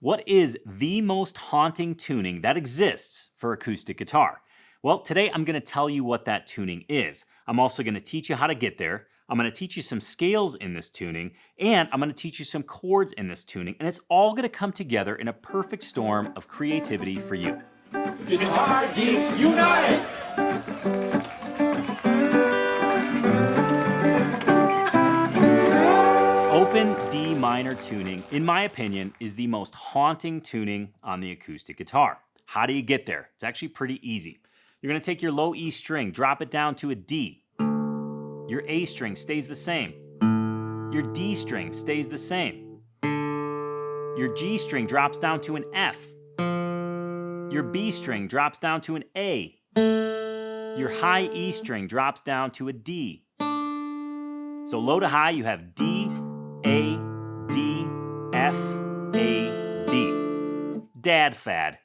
What is the most haunting tuning that exists for acoustic guitar? Well, today I'm going to tell you what that tuning is. I'm also going to teach you how to get there. I'm going to teach you some scales in this tuning, and I'm going to teach you some chords in this tuning, and it's all going to come together in a perfect storm of creativity for you. Guitar Geeks Unite! Open D minor tuning, in my opinion, is the most haunting tuning on the acoustic guitar. How do you get there? It's actually pretty easy. You're going to take your low E string, drop it down to a D. Your A string stays the same. Your D string stays the same. Your G string drops down to an F. Your B string drops down to an A. Your high E string drops down to a D. So low to high, you have D, A, D, F, A, D. Dad fad.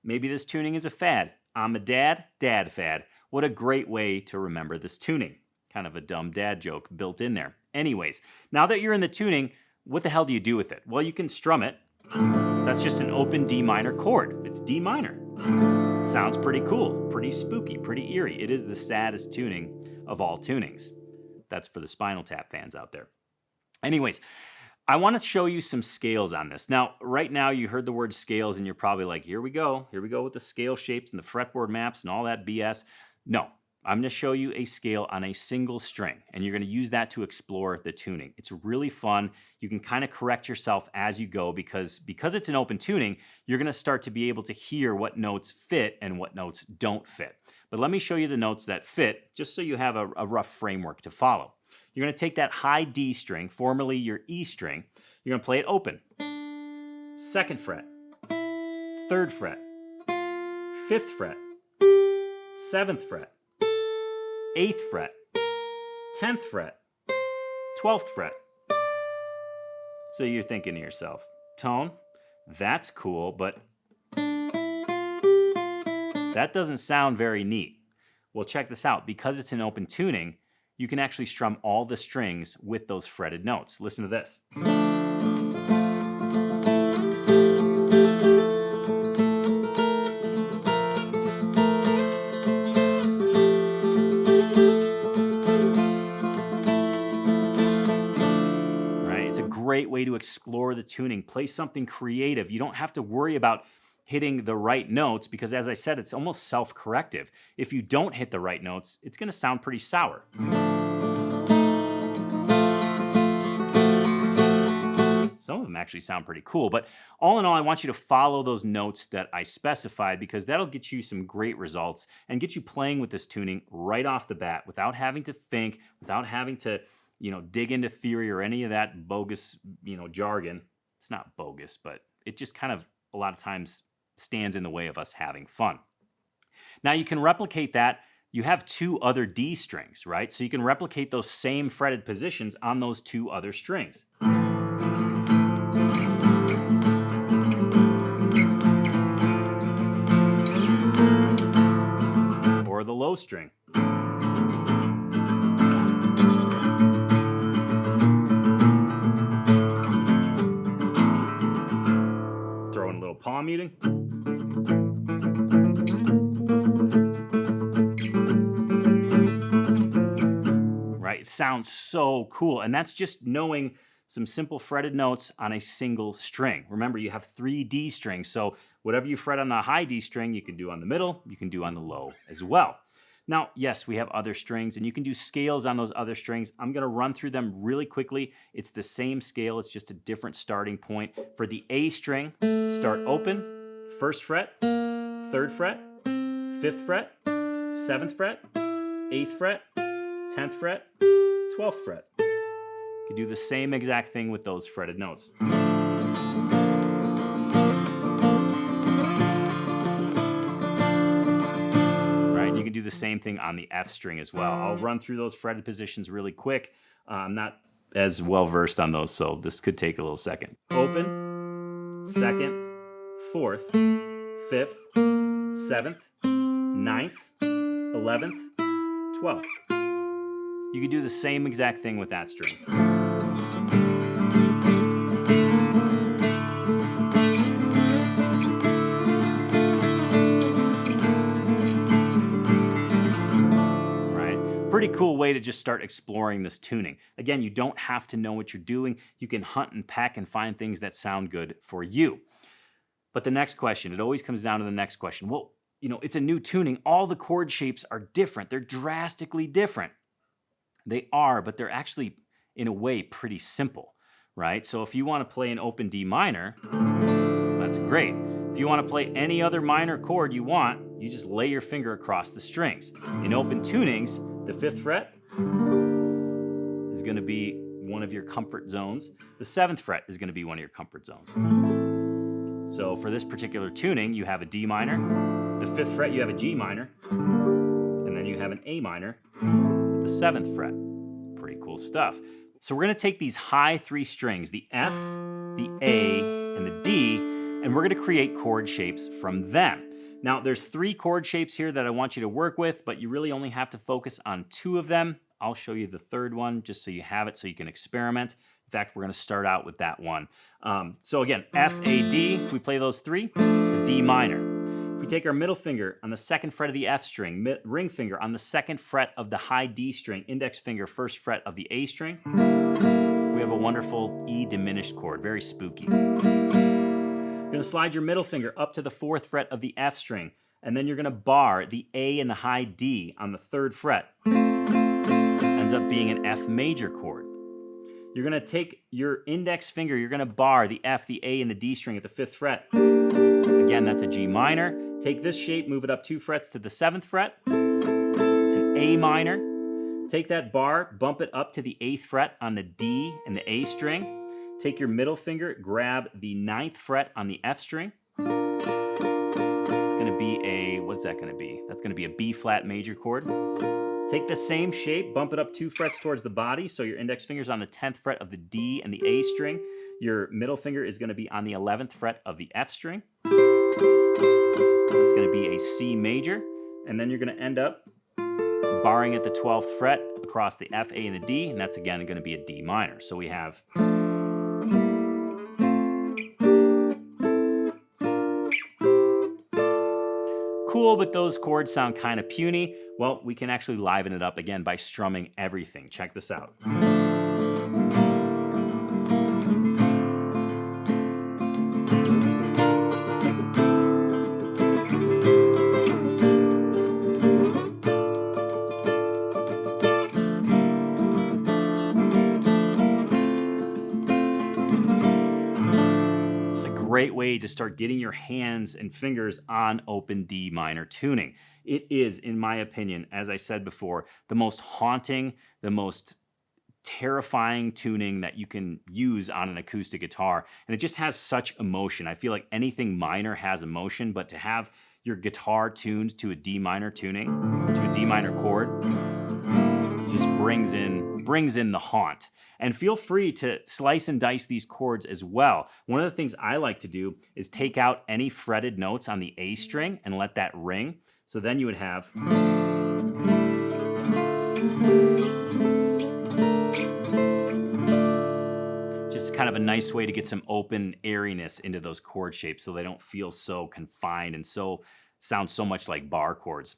Maybe this tuning is a fad. I'm a dad, dad fad. What a great way to remember this tuning. Kind of a dumb dad joke built in there. Anyways, now that you're in the tuning, what the hell do you do with it? Well, you can strum it. That's just an open D minor chord. It's D minor. It sounds pretty cool, pretty spooky, pretty eerie. It is the saddest tuning of all tunings. That's for the Spinal Tap fans out there. Anyways, I want to show you some scales on this. Now, right now you heard the word scales and you're probably like, here we go with the scale shapes and the fretboard maps and all that BS. No, I'm going to show you a scale on a single string, and you're going to use that to explore the tuning. It's really fun. You can kind of correct yourself as you go because it's an open tuning, you're going to start to be able to hear what notes fit and what notes don't fit. But let me show you the notes that fit, just so you have a rough framework to follow. You're going to take that high D string, formerly your E string. You're going to play it open. 2nd fret, 3rd fret, 5th fret, 7th fret, 8th fret, 10th fret, 12th fret. So you're thinking to yourself, Tone, that's cool, but that doesn't sound very neat. Well, check this out. Because it's an open tuning, you can actually strum all the strings with those fretted notes. Listen to this. Right? It's a great way to explore the tuning. Play something creative. You don't have to worry about hitting the right notes because, as I said, it's almost self-corrective. If you don't hit the right notes, it's going to sound pretty sour. Some of them actually sound pretty cool, but all in all, I want you to follow those notes that I specified because that'll get you some great results and get you playing with this tuning right off the bat without having to think, without having to, dig into theory or any of that bogus, jargon. It's not bogus, but it just kind of a lot of times stands in the way of us having fun. Now you can replicate that. You have 2 other D strings, right? So you can replicate those same fretted positions on those 2 other strings. Or the low string. Throw in a little palm muting. Right? It sounds so cool. And that's just knowing some simple fretted notes on a single string. Remember, you have 3 D strings, so whatever you fret on the high D string, you can do on the middle, you can do on the low as well. Now, yes, we have other strings, and you can do scales on those other strings. I'm going to run through them really quickly. It's the same scale. It's just a different starting point. For the A string, start open, 1st fret, 3rd fret, 5th fret, 7th fret, 8th fret, 10th fret, 12th fret. You can do the same exact thing with those fretted notes. You can do the same thing on the F string as well. I'll run through those fretted positions really quick. I'm not as well versed on those, so this could take a little second. Open, 2nd, 4th, 5th, 7th, 9th, 11th, 12th. You could do the same exact thing with that string. cool way to just start exploring this tuning. Again, you don't have to know what you're doing. You can hunt and peck and find things that sound good for you. But the next question, it always comes down to the next question. Well, it's a new tuning. All the chord shapes are different. They're drastically different. They are, but they're actually, in a way, pretty simple, right? So if you want to play an open D minor, that's great. If you want to play any other minor chord you want, you just lay your finger across the strings. In open tunings, the 5th fret is going to be one of your comfort zones. The 7th fret is going to be one of your comfort zones. So for this particular tuning, you have a D minor. The 5th fret, you have a G minor. And then you have an A minor at the 7th fret. Pretty cool stuff. So we're going to take these high 3 strings, the F, the A, and the D, and we're going to create chord shapes from them. Now, there's 3 chord shapes here that I want you to work with, but you really only have to focus on 2 of them. I'll show you the 3rd one just so you have it so you can experiment. In fact, we're going to start out with that one. So again, F, A, D, if we play those 3, it's a D minor. If we take our middle finger on the 2nd fret of the F string, ring finger on the 2nd fret of the high D string, index finger 1st fret of the A string, we have a wonderful E diminished chord, very spooky. You're going to slide your middle finger up to the 4th fret of the F string, and then you're going to bar the A and the high D on the 3rd fret. Ends up being an F major chord. You're going to take your index finger, you're going to bar the F, the A, and the D string at the 5th fret. Again, that's a G minor. Take this shape, move it up 2 frets to the 7th fret. It's an A minor. Take that bar, bump it up to the 8th fret on the D and the A string. Take your middle finger, grab the 9th fret on the F string. It's going to be a, what's that going to be? That's going to be a B flat major chord. Take the same shape, bump it up 2 frets towards the body, so your index finger's on the 10th fret of the D and the A string. Your middle finger is going to be on the 11th fret of the F string. It's going to be a C major, and then you're going to end up barring at the 12th fret across the F, A, and the D, and that's again going to be a D minor. So we have cool, but those chords sound kind of puny. Well, we can actually liven it up again by strumming everything. Check this out. Great way to start getting your hands and fingers on open D minor tuning. It is, in my opinion, as I said before, the most haunting, the most terrifying tuning that you can use on an acoustic guitar. And it just has such emotion. I feel like anything minor has emotion, but to have your guitar tuned to a D minor tuning, to a D minor chord, just brings in the haunt. And feel free to slice and dice these chords as well. One of the things I like to do is take out any fretted notes on the A string and let that ring. So then you would have just kind of a nice way to get some open airiness into those chord shapes so they don't feel so confined and so sound so much like bar chords.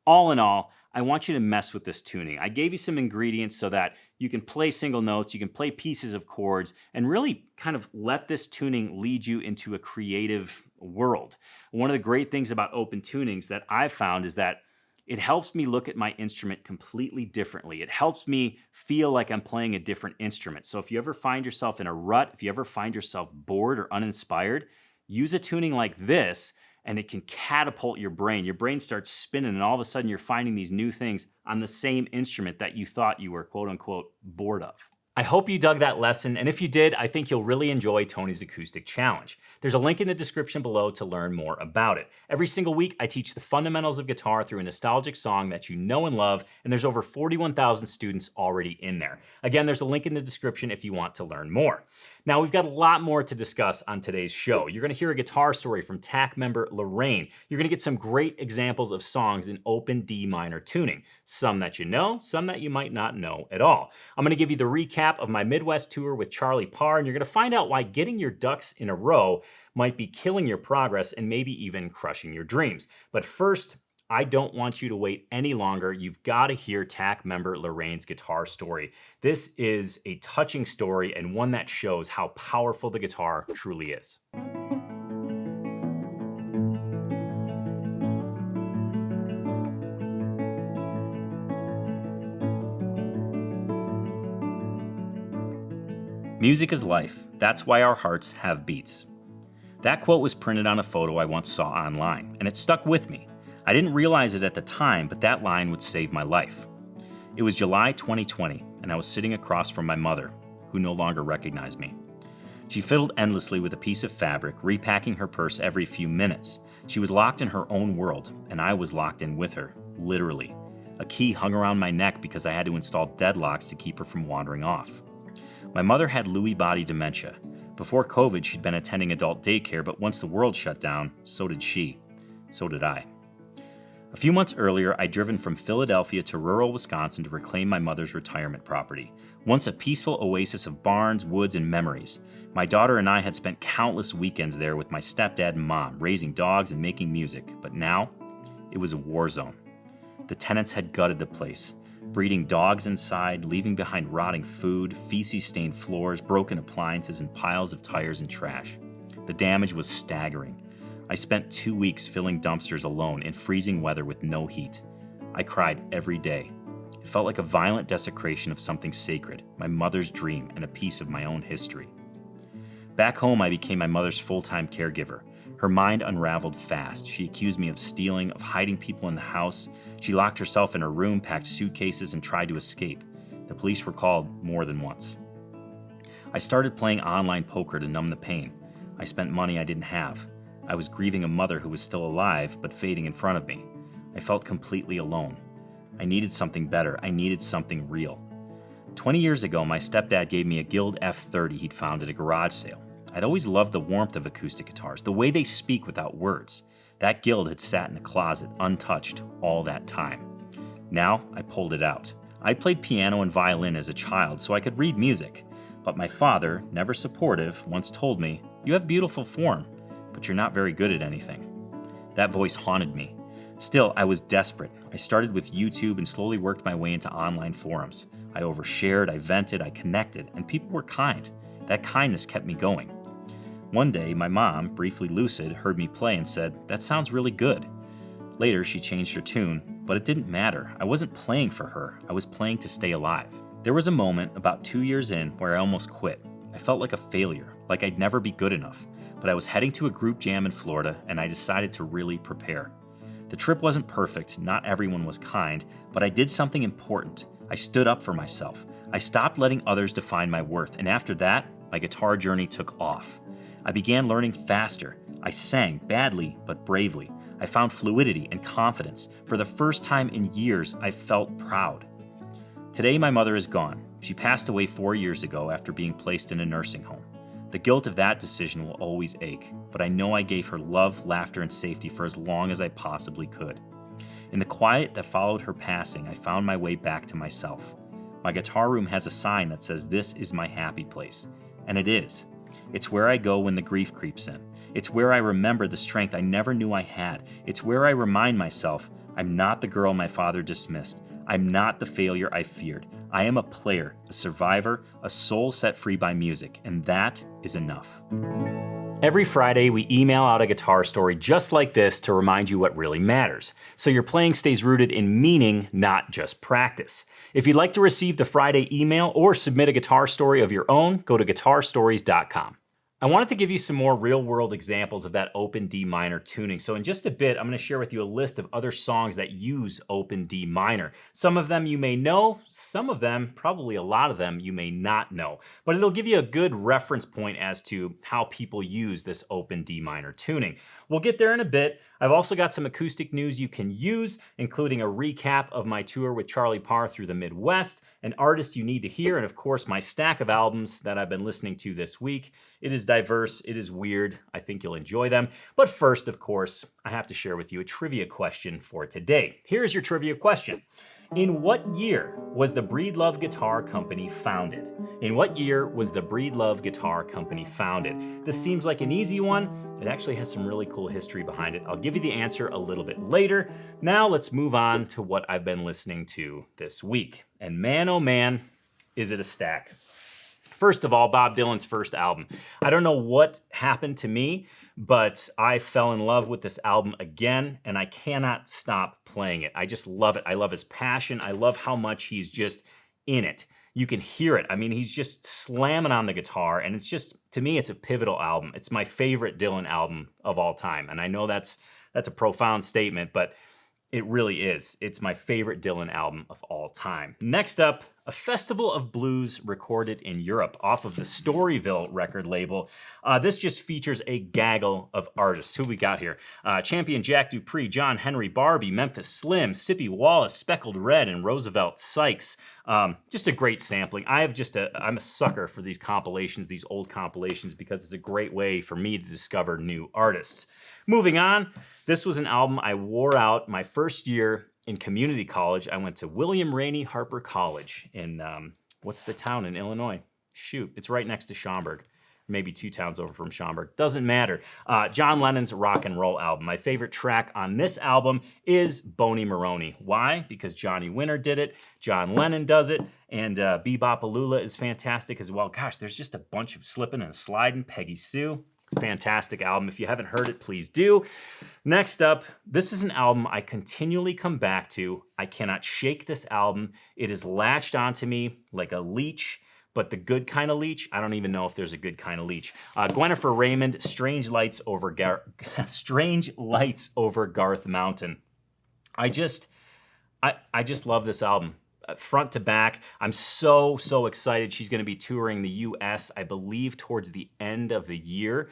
All in all, I want you to mess with this tuning. I gave you some ingredients so that you can play single notes, you can play pieces of chords, and really kind of let this tuning lead you into a creative world. One of the great things about open tunings that I've found is that it helps me look at my instrument completely differently. It helps me feel like I'm playing a different instrument. So if you ever find yourself in a rut, if you ever find yourself bored or uninspired, use a tuning like this, and it can catapult your brain. Your brain starts spinning, and all of a sudden you're finding these new things on the same instrument that you thought you were quote unquote bored of. I hope you dug that lesson, and if you did, I think you'll really enjoy Tony's Acoustic Challenge. There's a link in the description below to learn more about it. Every single week, I teach the fundamentals of guitar through a nostalgic song that you know and love, and there's over 41,000 students already in there. Again, there's a link in the description if you want to learn more. Now, we've got a lot more to discuss on today's show. You're going to hear a guitar story from TAC member Lorraine. You're going to get some great examples of songs in open D minor tuning. Some that you know, some that you might not know at all. I'm going to give you the recap of my Midwest tour with Charlie Parr, and you're going to find out why getting your ducks in a row might be killing your progress and maybe even crushing your dreams. But first, I don't want you to wait any longer. You've got to hear TAC member Lorraine's guitar story. This is a touching story and one that shows how powerful the guitar truly is. Music is life. That's why our hearts have beats. That quote was printed on a photo I once saw online, and it stuck with me. I didn't realize it at the time, but that line would save my life. It was July 2020, and I was sitting across from my mother, who no longer recognized me. She fiddled endlessly with a piece of fabric, repacking her purse every few minutes. She was locked in her own world, and I was locked in with her, literally. A key hung around my neck because I had to install deadlocks to keep her from wandering off. My mother had Lewy body dementia. Before COVID, she'd been attending adult daycare, but once the world shut down, so did she. So did I. A few months earlier, I'd driven from Philadelphia to rural Wisconsin to reclaim my mother's retirement property, once a peaceful oasis of barns, woods, and memories. My daughter and I had spent countless weekends there with my stepdad and mom, raising dogs and making music, but now it was a war zone. The tenants had gutted the place, breeding dogs inside, leaving behind rotting food, feces-stained floors, broken appliances, and piles of tires and trash. The damage was staggering. I spent 2 weeks filling dumpsters alone in freezing weather with no heat. I cried every day. It felt like a violent desecration of something sacred, my mother's dream and a piece of my own history. Back home, I became my mother's full-time caregiver. Her mind unraveled fast. She accused me of stealing, of hiding people in the house. She locked herself in her room, packed suitcases, and tried to escape. The police were called more than once. I started playing online poker to numb the pain. I spent money I didn't have. I was grieving a mother who was still alive, but fading in front of me. I felt completely alone. I needed something better. I needed something real. 20 years ago, my stepdad gave me a Guild F30 he'd found at a garage sale. I'd always loved the warmth of acoustic guitars, the way they speak without words. That Guild had sat in a closet, untouched, all that time. Now, I pulled it out. I played piano and violin as a child, so I could read music. But my father, never supportive, once told me, "You have beautiful form, but you're not very good at anything." That voice haunted me. Still, I was desperate. I started with YouTube and slowly worked my way into online forums. I overshared, I vented, I connected, and people were kind. That kindness kept me going. One day, my mom, briefly lucid, heard me play and said, "That sounds really good." Later, she changed her tune, but it didn't matter. I wasn't playing for her. I was playing to stay alive. There was a moment, about 2 years in, where I almost quit. I felt like a failure, like I'd never be good enough. But I was heading to a group jam in Florida, and I decided to really prepare. The trip wasn't perfect, not everyone was kind, but I did something important. I stood up for myself. I stopped letting others define my worth, and after that, my guitar journey took off. I began learning faster. I sang badly, but bravely. I found fluidity and confidence. For the first time in years, I felt proud. Today, my mother is gone. She passed away 4 years ago after being placed in a nursing home. The guilt of that decision will always ache, but I know I gave her love, laughter, and safety for as long as I possibly could. In the quiet that followed her passing, I found my way back to myself. My guitar room has a sign that says, "This is my happy place." And it is. It's where I go when the grief creeps in. It's where I remember the strength I never knew I had. It's where I remind myself, I'm not the girl my father dismissed. I'm not the failure I feared. I am a player, a survivor, a soul set free by music, and that is enough. Every Friday, we email out a guitar story just like this to remind you what really matters, so your playing stays rooted in meaning, not just practice. If you'd like to receive the Friday email or submit a guitar story of your own, go to guitarstories.com. I wanted to give you some more real-world examples of that open D minor tuning. So in just a bit, I'm going to share with you a list of other songs that use open D minor. Some of them you may know, some of them, probably a lot of them, you may not know. But it'll give you a good reference point as to how people use this open D minor tuning. We'll get there in a bit. I've also got some acoustic news you can use, including a recap of my tour with Charlie Parr through the Midwest, an artist you need to hear, and of course my stack of albums that I've been listening to this week. It is diverse, it is weird, I think you'll enjoy them. But first, of course, I have to share with you a trivia question for today. Here's your trivia question. In what year was the Breedlove Guitar Company founded? In what year was the Breedlove Guitar Company founded? This seems like an easy one. It actually has some really cool history behind it. I'll give you the answer a little bit later. Now let's move on to what I've been listening to this week. And man, oh man, is it a stack. First of all, Bob Dylan's first album. I don't know what happened to me, but I fell in love with this album again, and I cannot stop playing it. I just love it. I love his passion. I love how much he's just in it. You can hear it. I mean, he's just slamming on the guitar, and it's just, to me, it's a pivotal album. It's my favorite Dylan album of all time, and I know that's a profound statement, but it really is. It's my favorite Dylan album of all time. Next up, a festival of blues recorded in Europe off of the Storyville record label. This just features a gaggle of artists. Who we got here? Champion Jack Dupree, John Henry, Barbie, Memphis Slim, Sippy Wallace, Speckled Red, and Roosevelt Sykes. Just a great sampling. I'm a sucker for these compilations, these old compilations, because it's a great way for me to discover new artists. Moving on, this was an album I wore out my first year in community college. I went to William Rainey Harper College in, what's the town in Illinois? Shoot, it's right next to Schaumburg. Maybe 2 towns over from Schaumburg. Doesn't matter. John Lennon's rock and roll album. My favorite track on this album is Boney Maroney. Why? Because Johnny Winter did it. John Lennon does it. And Bebop-A-Lula is fantastic as well. Gosh, there's just a bunch of slipping and sliding. Peggy Sue. Fantastic album. If you haven't heard it, please do. Next up, this is an album I continually come back to. I cannot shake this album. It is latched onto me like a leech, but the good kind of leech. I don't even know if there's a good kind of leech. Gwennifer Raymond, Strange Lights Over Garth Mountain. I just love this album. Front to back. I'm so excited. She's going to be touring the U.S., I believe, towards the end of the year.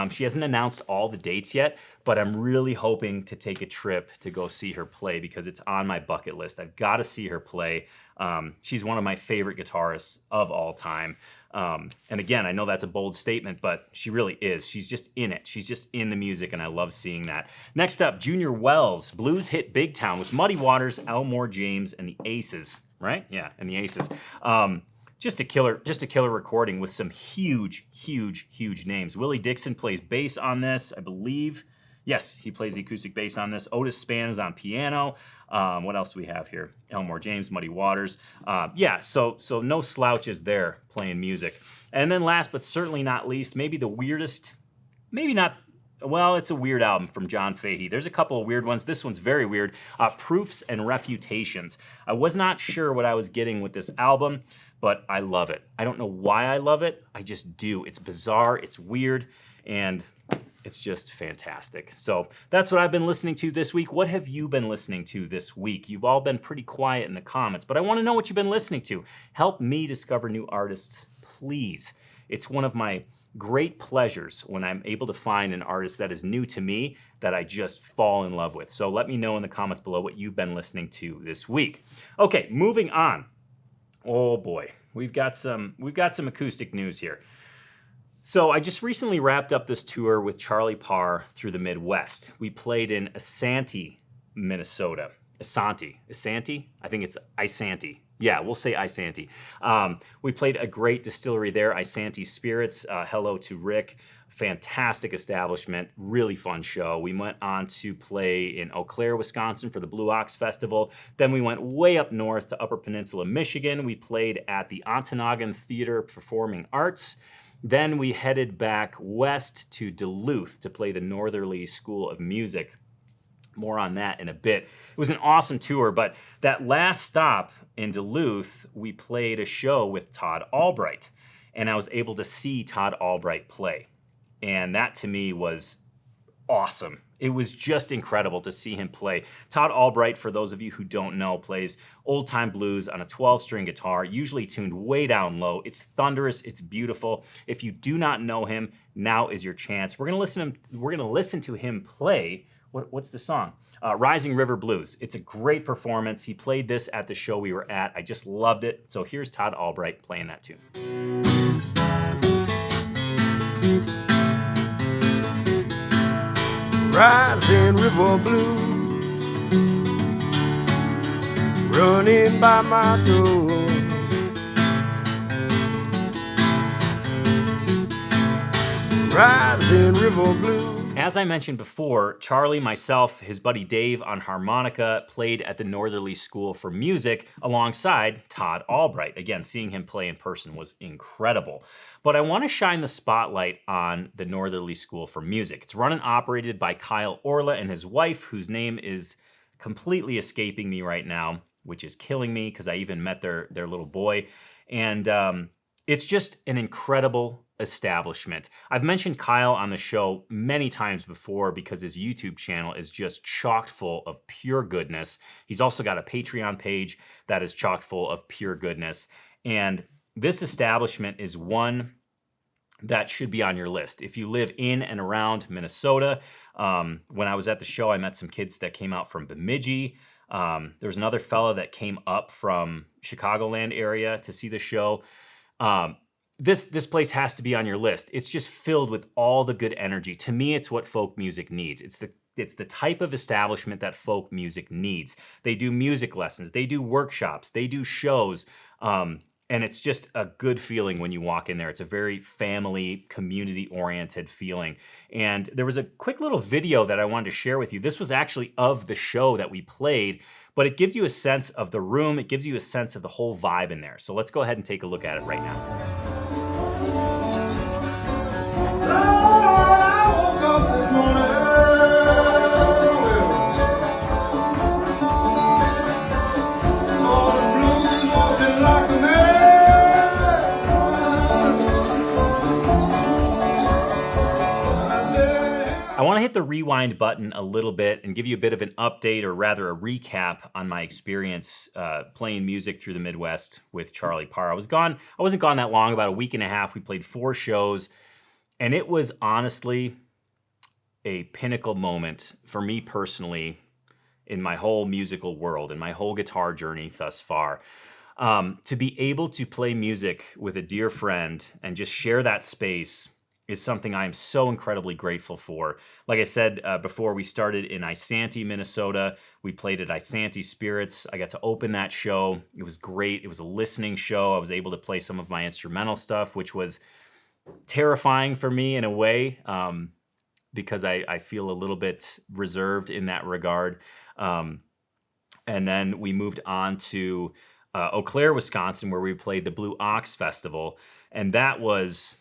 She hasn't announced all the dates yet, but I'm really hoping to take a trip to go see her play because it's on my bucket list. I've got to see her play. She's one of my favorite guitarists of all time. And again, I know that's a bold statement, but she really is. She's just in it. She's just in the music, and I love seeing that. Next up, Junior Wells, blues hit Big Town with Muddy Waters, Elmore James, and the Aces, right? Yeah, and the Aces. Just a killer recording with some huge names. Willie Dixon plays bass on this, I believe. Yes, he plays the acoustic bass on this. Otis Spann is on piano. What else do we have here? Elmore James, Muddy Waters. So no slouches there playing music. And then last but certainly not least, maybe the weirdest, maybe not, well, it's a weird album from John Fahey. There's a couple of weird ones. This one's very weird. Proofs and Refutations. I was not sure what I was getting with this album, but I love it. I don't know why I love it. I just do. It's bizarre, it's weird, and it's just fantastic. So that's what I've been listening to this week. What have you been listening to this week? You've all been pretty quiet in the comments, but I want to know what you've been listening to. Help me discover new artists, please. It's one of my great pleasures when I'm able to find an artist that is new to me that I just fall in love with. So let me know in the comments below what you've been listening to this week. Okay, moving on. Oh boy, we've got some acoustic news here. So I just recently wrapped up this tour with Charlie Parr through the Midwest. We played in Isanti, Minnesota. Isanti? I think it's Isanti. Yeah, we'll say Isanti. We played a great distillery there, Isanti Spirits. Hello to Rick. Fantastic establishment, really fun show. We went on to play in Eau Claire, Wisconsin for the Blue Ox Festival. Then we went way up north to Upper Peninsula, Michigan. We played at the Ontonagon Theater Performing Arts. Then we headed back west to Duluth to play the Northerly School of Music. More on that in a bit. It was an awesome tour, but that last stop in Duluth, we played a show with Todd Albright, and I was able to see Todd Albright play. And that to me was awesome. It was just incredible to see him play. Todd Albright, for those of you who don't know, plays old-time blues on a 12-string guitar, usually tuned way down low. It's thunderous. It's beautiful. If you do not know him, now is your chance. We're gonna listen to him play. What's the song? Rising River Blues. It's a great performance. He played this at the show we were at. I just loved it. So here's Todd Albright playing that tune. Rising River Blues, running by my throat. Rising river blue. As I mentioned before, Charlie, myself, his buddy Dave on harmonica played at the Northerly School for Music alongside Todd Albright. Again, seeing him play in person was incredible. But I want to shine the spotlight on the Northerly School for Music. It's run and operated by Kyle Orla and his wife, whose name is completely escaping me right now, which is killing me because I even met their little boy. And it's just an incredible establishment. I've mentioned Kyle on the show many times before because his YouTube channel is just chock full of pure goodness. He's also got a Patreon page that is chock full of pure goodness. And this establishment is one that should be on your list. If you live in and around Minnesota, when I was at the show, I met some kids that came out from Bemidji. There was another fella that came up from Chicagoland area to see the show. This place has to be on your list. It's just filled with all the good energy. To me, it's what folk music needs. It's the type of establishment that folk music needs. They do music lessons, they do workshops, they do shows, and it's just a good feeling when you walk in there. It's a very family, community-oriented feeling. And there was a quick little video that I wanted to share with you. This was actually of the show that we played, but it gives you a sense of the room. It gives you a sense of the whole vibe in there. So let's go ahead and take a look at it right now. I want to hit the rewind button a little bit and give you a bit of an update, or rather a recap on my experience playing music through the Midwest with Charlie Parr. I wasn't gone that long, about a week and a half. We played 4 shows, and it was honestly a pinnacle moment for me personally in my whole musical world, in my whole guitar journey thus far. To be able to play music with a dear friend and just share that space is something I am so incredibly grateful for. Like I said before, we started in Isanti, Minnesota. We played at Isanti Spirits. I got to open that show. It was great. It was a listening show. I was able to play some of my instrumental stuff, which was terrifying for me in a way, because I feel a little bit reserved in that regard. And then we moved on to Eau Claire, Wisconsin, where we played the Blue Ox Festival. And that was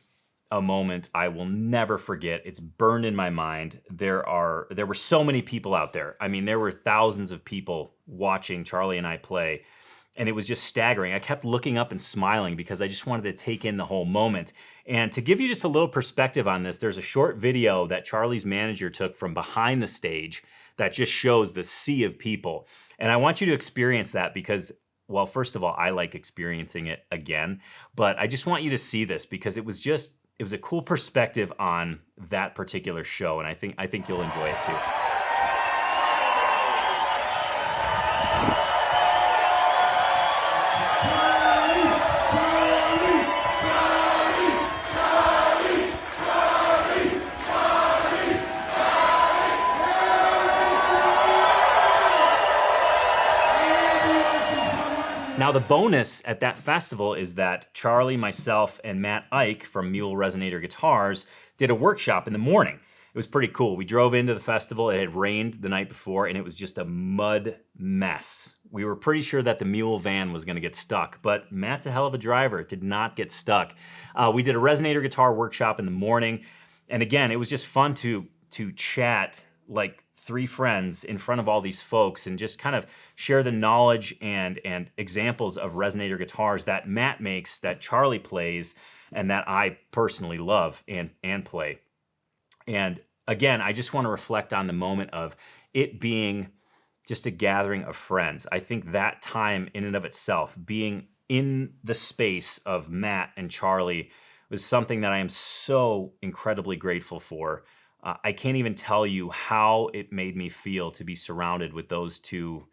a moment I will never forget. It's burned in my mind. There were so many people out there. I mean, there were thousands of people watching Charlie and I play, and it was just staggering. I kept looking up and smiling because I just wanted to take in the whole moment. And to give you just a little perspective on this, there's a short video that Charlie's manager took from behind the stage that just shows the sea of people. And I want you to experience that because, well, first of all, I like experiencing it again, but I just want you to see this because it was a cool perspective on that particular show, and I think you'll enjoy it too. Now, the bonus at that festival is that Charlie, myself, and Matt Ike from Mule Resonator Guitars did a workshop in the morning. It was pretty cool. We drove into the festival. It had rained the night before, and it was just a mud mess. We were pretty sure that the Mule van was going to get stuck, but Matt's a hell of a driver. It did not get stuck. We did a Resonator guitar workshop in the morning, and again, it was just fun to chat like 3 friends in front of all these folks and just kind of share the knowledge and examples of Resonator guitars that Matt makes, that Charlie plays, and that I personally love and play. And again, I just want to reflect on the moment of it being just a gathering of friends. I think that time in and of itself, being in the space of Matt and Charlie, was something that I am so incredibly grateful for. I can't even tell you how it made me feel to be surrounded with those 2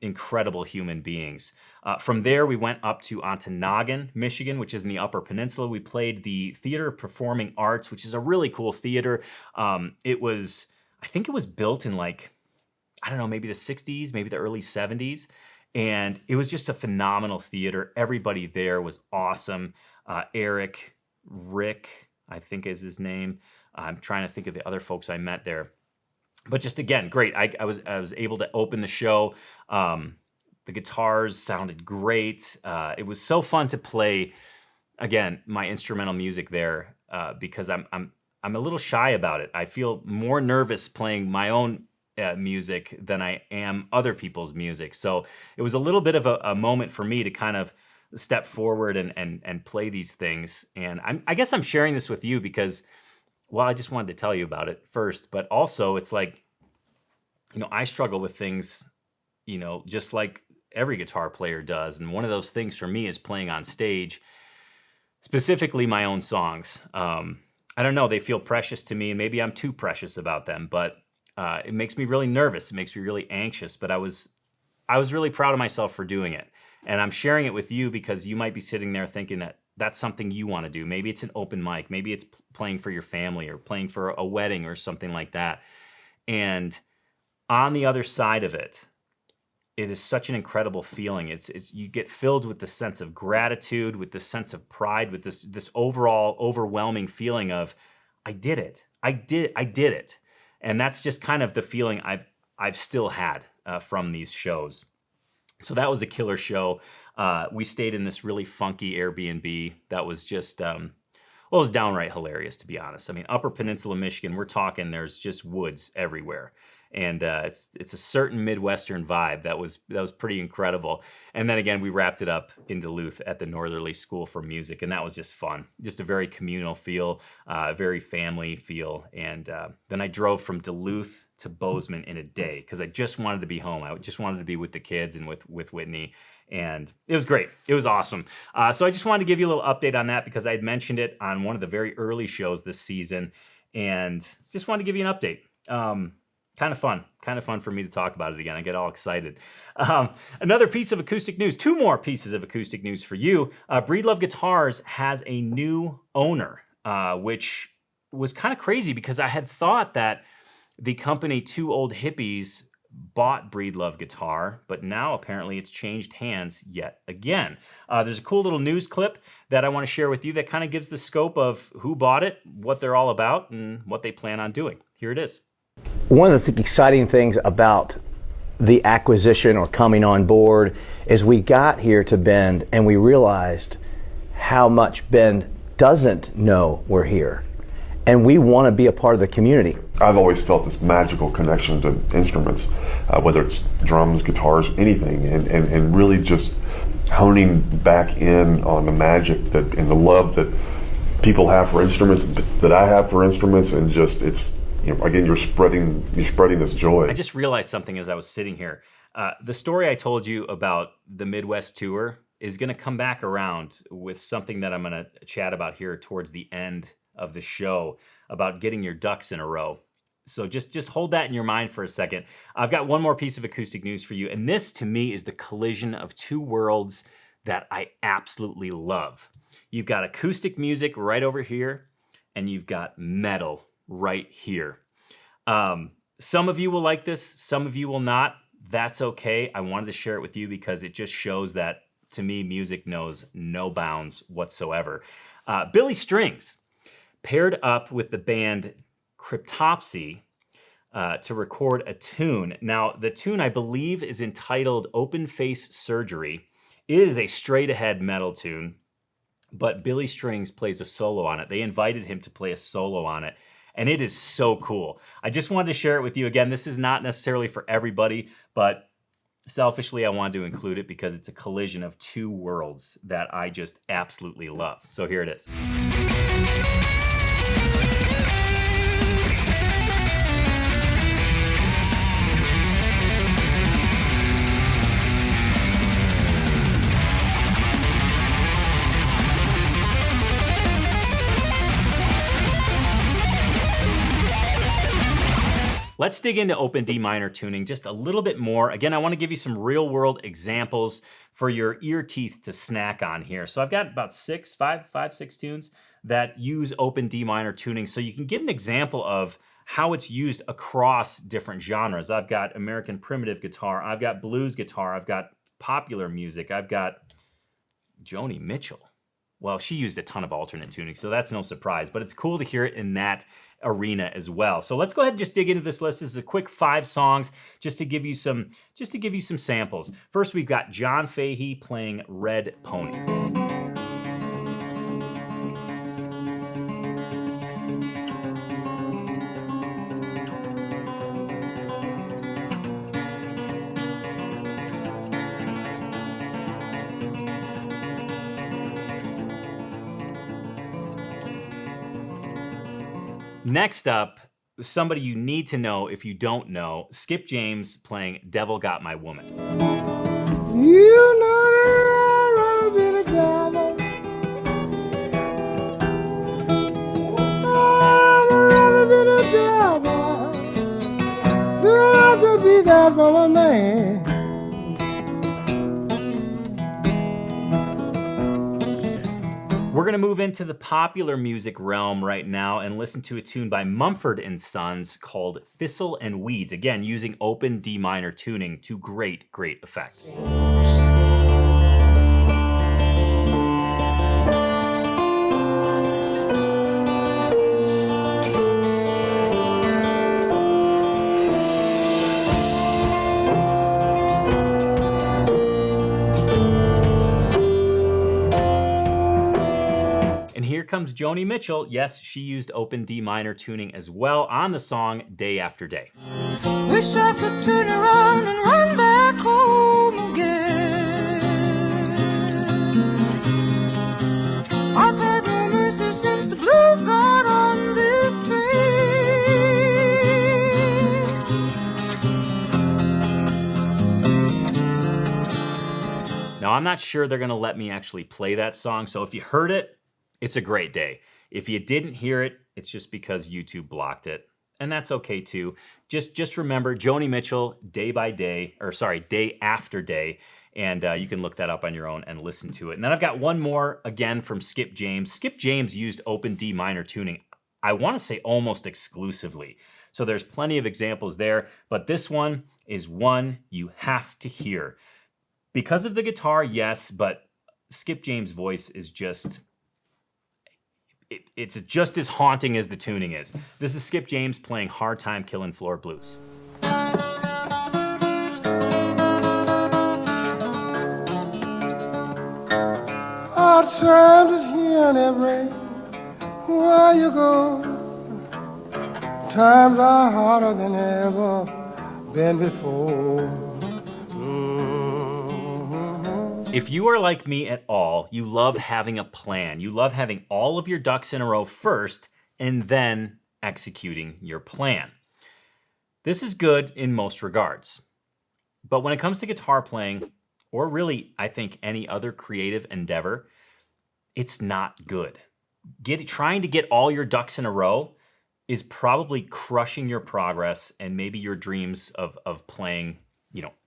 incredible human beings. From there, we went up to Ontonagon, Michigan, which is in the Upper Peninsula. We played the Theater of Performing Arts, which is a really cool theater. I think it was built in maybe the 60s, maybe the early 70s. And it was just a phenomenal theater. Everybody there was awesome. Rick, I think is his name. I'm trying to think of the other folks I met there. But just again, great. I was able to open the show. The guitars sounded great. It was so fun to play, again, my instrumental music there because I'm a little shy about it. I feel more nervous playing my own music than I am other people's music. So it was a little bit of a moment for me to kind of step forward and play these things. And I guess I'm sharing this with you because, well, I just wanted to tell you about it first, but also it's like, I struggle with things, just like every guitar player does. And one of those things for me is playing on stage, specifically my own songs. I don't know, they feel precious to me, and maybe I'm too precious about them, but it makes me really nervous. It makes me really anxious, but I was really proud of myself for doing it. And I'm sharing it with you because you might be sitting there thinking that that's something you want to do. Maybe it's an open mic. Maybe it's playing for your family or playing for a wedding or something like that. And on the other side of it, it is such an incredible feeling. It's you get filled with the sense of gratitude, with the sense of pride, with this overall overwhelming feeling of, I did it. I did it. And that's just kind of the feeling I've still had from these shows. So that was a killer show. We stayed in this really funky Airbnb that was just, it was downright hilarious, to be honest. I mean, Upper Peninsula, Michigan, we're talking there's just woods everywhere. And it's a certain Midwestern vibe that was pretty incredible. And then again, we wrapped it up in Duluth at the Northerly School for Music, and that was just fun. Just a very communal feel, very family feel. And then I drove from Duluth to Bozeman in a day because I just wanted to be home. I just wanted to be with the kids and with Whitney. And it was great. It was awesome. So I just wanted to give you a little update on that because I had mentioned it on one of the very early shows this season, and just wanted to give you an update. Kind of fun for me to talk about it again. I get all excited. Another piece of acoustic news, two more pieces of acoustic news for you. Breedlove Guitars has a new owner, which was kind of crazy because I had thought that the company Two Old Hippies bought Breedlove Guitar, but now apparently it's changed hands yet again. There's a cool little news clip that I want to share with you that kind of gives the scope of who bought it, what they're all about, and what they plan on doing. Here it is. One of the exciting things about the acquisition or coming on board is we got here to Bend and we realized how much Bend doesn't know we're here. And we want to be a part of the community. I've always felt this magical connection to instruments, whether it's drums, guitars, anything, and really just honing back in on the magic and the love that people have for instruments, that I have for instruments, and just again, you're spreading this joy. I just realized something as I was sitting here. The story I told you about the Midwest tour is going to come back around with something that I'm going to chat about here towards the end of the show about getting your ducks in a row. So just hold that in your mind for a second. I've got one more piece of acoustic news for you, and this to me is the collision of two worlds that I absolutely love. You've got acoustic music right over here, and you've got metal right here. Some of you will like this, some of you will not. That's okay. I wanted to share it with you because it just shows that, to me, music knows no bounds whatsoever. Billy Strings paired up with the band Cryptopsy to record a tune. Now, the tune, I believe, is entitled Open Face Surgery. It is a straight-ahead metal tune, but Billy Strings plays a solo on it. They invited him to play a solo on it, and it is so cool. I just wanted to share it with you. Again, this is not necessarily for everybody, but selfishly, I wanted to include it because it's a collision of two worlds that I just absolutely love. So here it is. Let's dig into open D minor tuning just a little bit more. Again, I want to give you some real world examples for your ear teeth to snack on here. So I've got about five, six tunes that use open D minor tuning so you can get an example of how it's used across different genres. I've got American primitive guitar, I've got blues guitar, I've got popular music, I've got Joni Mitchell. Well, she used a ton of alternate tuning, so that's no surprise, but it's cool to hear it in that arena as well. So let's go ahead and just dig into this list. This is a quick 5 songs just to give you some samples. First, we've got John Fahey playing Red Pony. Next up, somebody you need to know if you don't know, Skip James playing Devil Got My Woman. You know that I'd rather be the devil. I'd rather be the devil than I to be that from a man. We're going to move into the popular music realm right now and listen to a tune by Mumford & Sons called Thistle and Weeds, again, using open D minor tuning to great effect. And here comes Joni Mitchell. Yes, she used open D minor tuning as well on the song Day After Day. Wish I could turn around and run back home again. I've had no mercy since the blues got on this train. Now, I'm not sure they're going to let me actually play that song, so if you heard it, it's a great day. If you didn't hear it, it's just because YouTube blocked it. And that's okay too. Just remember Joni Mitchell, Day After Day. And you can look that up on your own and listen to it. And then I've got one more, again, from Skip James. Skip James used open D minor tuning, I want to say almost exclusively. So there's plenty of examples there. But this one is one you have to hear. Because of the guitar, yes, but Skip James' voice is just... It's just as haunting as the tuning is. This is Skip James playing Hard Time Killin' Floor Blues. Hard times is here and every where you go. Times are harder than ever been before. If you are like me at all, you love having a plan. You love having all of your ducks in a row first and then executing your plan. This is good in most regards. But when it comes to guitar playing, or really, I think, any other creative endeavor, it's not good. Trying to get all your ducks in a row is probably crushing your progress and maybe your dreams of playing,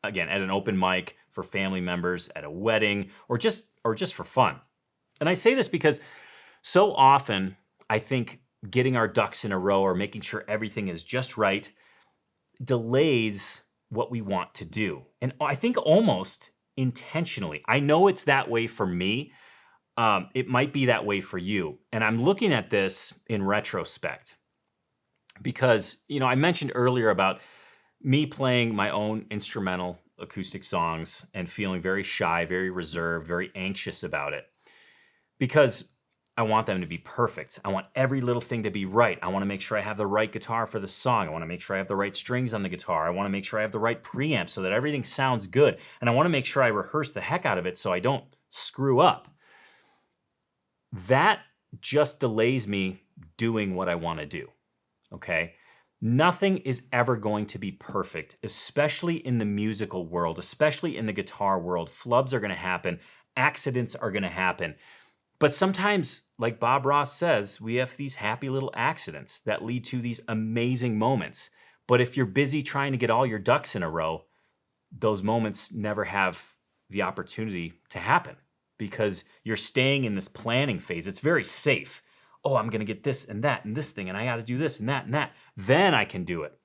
again, at an open mic, for family members, at a wedding, or just for fun. And I say this because so often I think getting our ducks in a row or making sure everything is just right delays what we want to do. And I think almost intentionally. I know it's that way for me. It might be that way for you. And I'm looking at this in retrospect because, I mentioned earlier about me playing my own instrumental acoustic songs and feeling very shy, very reserved, very anxious about it because I want them to be perfect. I want every little thing to be right. I want to make sure I have the right guitar for the song. I want to make sure I have the right strings on the guitar. I want to make sure I have the right preamp so that everything sounds good. And I want to make sure I rehearse the heck out of it so I don't screw up. That just delays me doing what I want to do, okay? Nothing is ever going to be perfect, especially in the musical world, especially in the guitar world. Flubs are going to happen. Accidents are going to happen. But sometimes, like Bob Ross says, we have these happy little accidents that lead to these amazing moments. But if you're busy trying to get all your ducks in a row, those moments never have the opportunity to happen because you're staying in this planning phase. It's very safe. Oh, I'm going to get this and that and this thing, and I got to do this and that and that. Then I can do it.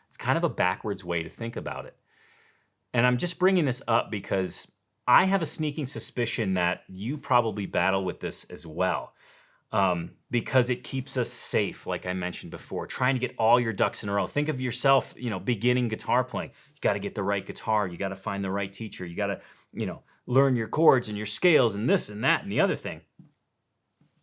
It's kind of a backwards way to think about it. And I'm just bringing this up because I have a sneaking suspicion that you probably battle with this as well. Because it keeps us safe, like I mentioned before, trying to get all your ducks in a row. Think of yourself, beginning guitar playing. You got to get the right guitar. You got to find the right teacher. You got to, learn your chords and your scales and this and that and the other thing.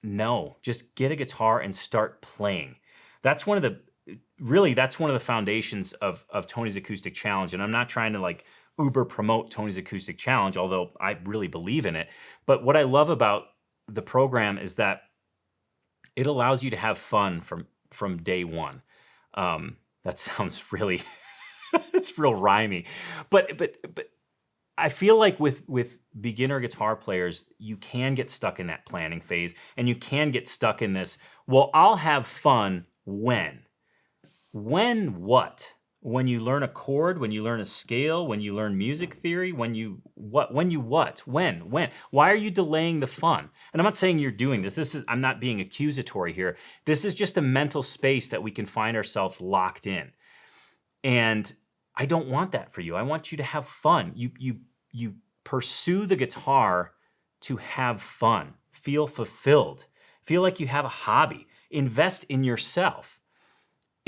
No, just get a guitar and start playing. That's one of the foundations of Tony's Acoustic Challenge. And I'm not trying to like uber promote Tony's Acoustic Challenge, although I really believe in it. But what I love about the program is that it allows you to have fun from day one. That sounds really, it's real rhymey. But I feel like with beginner guitar players, you can get stuck in that planning phase, and you can get stuck in this, well, I'll have fun when? When what? When you learn a chord, when you learn a scale, when you learn music theory, when you what? When? Why are you delaying the fun? And I'm not saying you're doing this. I'm not being accusatory here. This is just a mental space that we can find ourselves locked in. And I don't want that for you. I want you to have fun. You pursue the guitar to have fun, feel fulfilled, feel like you have a hobby, invest in yourself.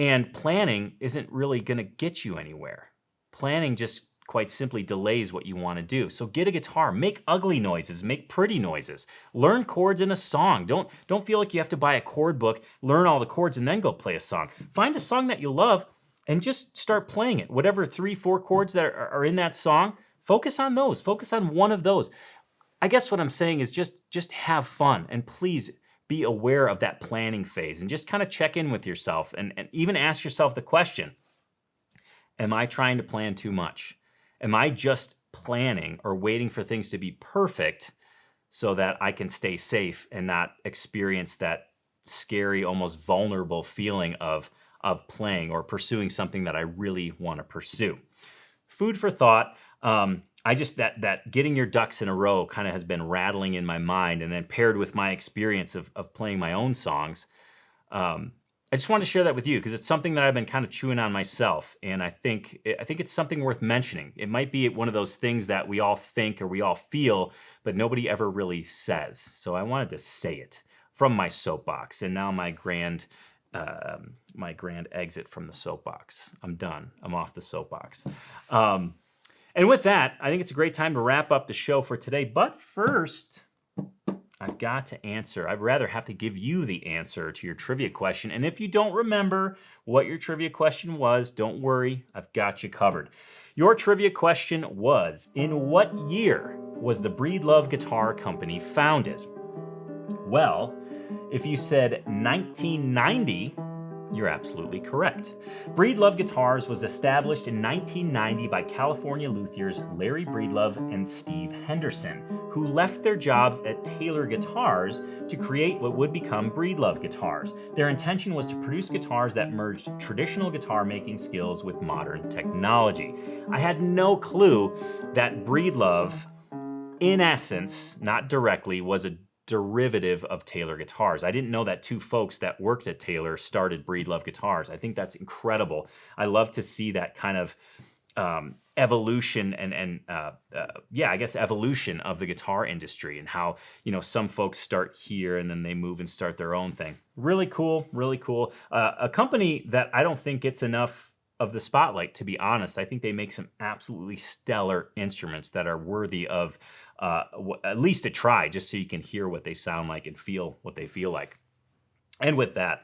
And planning isn't really going to get you anywhere. Planning just quite simply delays what you want to do. So get a guitar, make ugly noises, make pretty noises, learn chords in a song. Don't feel like you have to buy a chord book, learn all the chords, and then go play a song. Find a song that you love and just start playing it. Whatever 3-4 chords that are in that song, focus on those. Focus on one of those. I guess what I'm saying is just have fun, and please be aware of that planning phase and just kind of check in with yourself and even ask yourself the question, am I trying to plan too much? Am I just planning or waiting for things to be perfect so that I can stay safe and not experience that scary, almost vulnerable feeling of playing or pursuing something that I really want to pursue? Food for thought. I just, that getting your ducks in a row kind of has been rattling in my mind, and then paired with my experience of playing my own songs. I just wanted to share that with you because it's something that I've been kind of chewing on myself, and I think it's something worth mentioning. It might be one of those things that we all think or we all feel, but nobody ever really says. So I wanted to say it from my soapbox, and now my grand exit from the soapbox. I'm done. I'm off the soapbox. And with that, I think it's a great time to wrap up the show for today. But first, I've got to answer. I'd rather have to give you the answer to your trivia question. And if you don't remember what your trivia question was, don't worry, I've got you covered. Your trivia question was, in what year was the Breedlove Guitar Company founded? Well, if you said 1990, you're absolutely correct. Breedlove Guitars was established in 1990 by California luthiers Larry Breedlove and Steve Henderson, who left their jobs at Taylor Guitars to create what would become Breedlove Guitars. Their intention was to produce guitars that merged traditional guitar making skills with modern technology. I had no clue that Breedlove, in essence, not directly, was a derivative of Taylor Guitars. I didn't know that two folks that worked at Taylor started Breedlove Guitars. I think that's incredible. I love to see that kind of evolution and I guess evolution of the guitar industry, and how, some folks start here and then they move and start their own thing. Really cool, really cool. A company that I don't think gets enough of the spotlight, to be honest. I think they make some absolutely stellar instruments that are worthy of at least a try, just so you can hear what they sound like and feel what they feel like. And with that,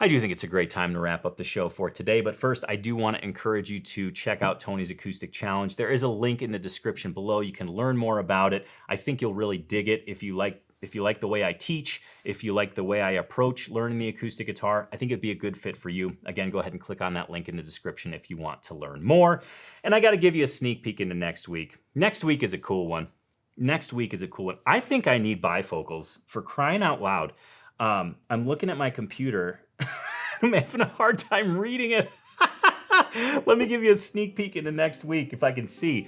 I do think it's a great time to wrap up the show for today. But first, I do want to encourage you to check out Tony's Acoustic Challenge. There is a link in the description below. You can learn more about it. I think you'll really dig it if you like the way I teach, if you like the way I approach learning the acoustic guitar. I think it'd be a good fit for you. Again, go ahead and click on that link in the description if you want to learn more. And I got to give you a sneak peek into next week. Next week is a cool one. I think I need bifocals, for crying out loud. I'm looking at my computer. I'm having a hard time reading it. Let me give you a sneak peek into next week if I can see.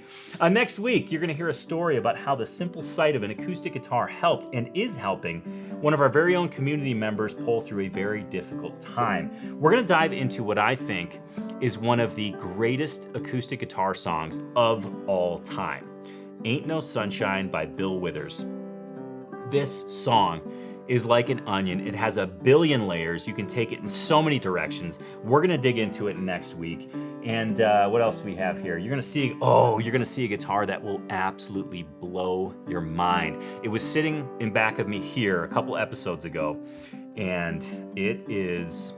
Next week, you're going to hear a story about how the simple sight of an acoustic guitar helped and is helping one of our very own community members pull through a very difficult time. We're going to dive into what I think is one of the greatest acoustic guitar songs of all time. Ain't No Sunshine by Bill Withers. This song is like an onion. It has a billion layers. You can take it in so many directions. We're gonna dig into it next week. And what else do we have here? You're gonna see a guitar that will absolutely blow your mind. It was sitting in back of me here a couple episodes ago, and it's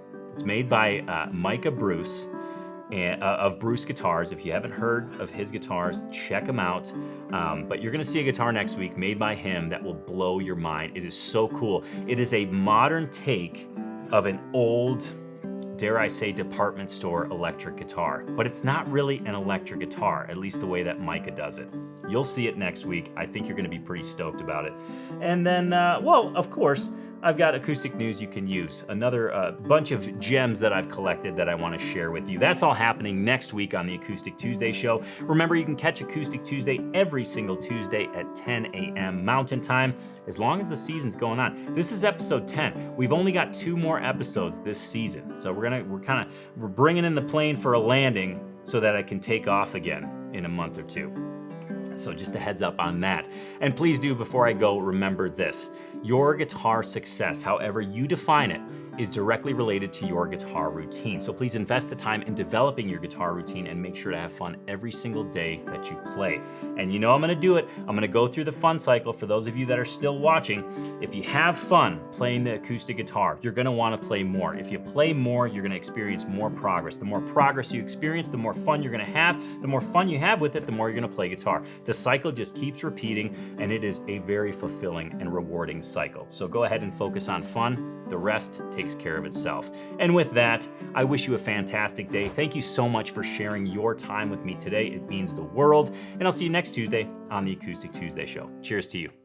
made by Micah Bruce of Bruce Guitars. If you haven't heard of his guitars, check them out. But you're gonna see a guitar next week made by him that will blow your mind. It is so cool. It is a modern take of an old, dare I say, department store electric guitar. But it's not really an electric guitar, at least the way that Micah does it. You'll see it next week. I think you're gonna be pretty stoked about it. And then, well, of course, I've got acoustic news you can use. Another bunch of gems that I've collected that I want to share with you. That's all happening next week on the Acoustic Tuesday show. Remember, you can catch Acoustic Tuesday every single Tuesday at 10 a.m. Mountain Time, as long as the season's going on. This is episode 10. We've only got 2 more episodes this season. So we're bringing in the plane for a landing so that I can take off again in a month or 2. So just a heads up on that. And please do, before I go, remember this. Your guitar success, however you define it, is directly related to your guitar routine. So please invest the time in developing your guitar routine and make sure to have fun every single day that you play. And you know I'm gonna do it. I'm gonna go through the fun cycle for those of you that are still watching. If you have fun playing the acoustic guitar, you're gonna wanna play more. If you play more, you're gonna experience more progress. The more progress you experience, the more fun you're gonna have. The more fun you have with it, the more you're gonna play guitar. The cycle just keeps repeating, and it is a very fulfilling and rewarding cycle. So go ahead and focus on fun. The rest takes care of itself. And with that, I wish you a fantastic day. Thank you so much for sharing your time with me today. It means the world. And I'll see you next Tuesday on the Acoustic Tuesday show. Cheers to you.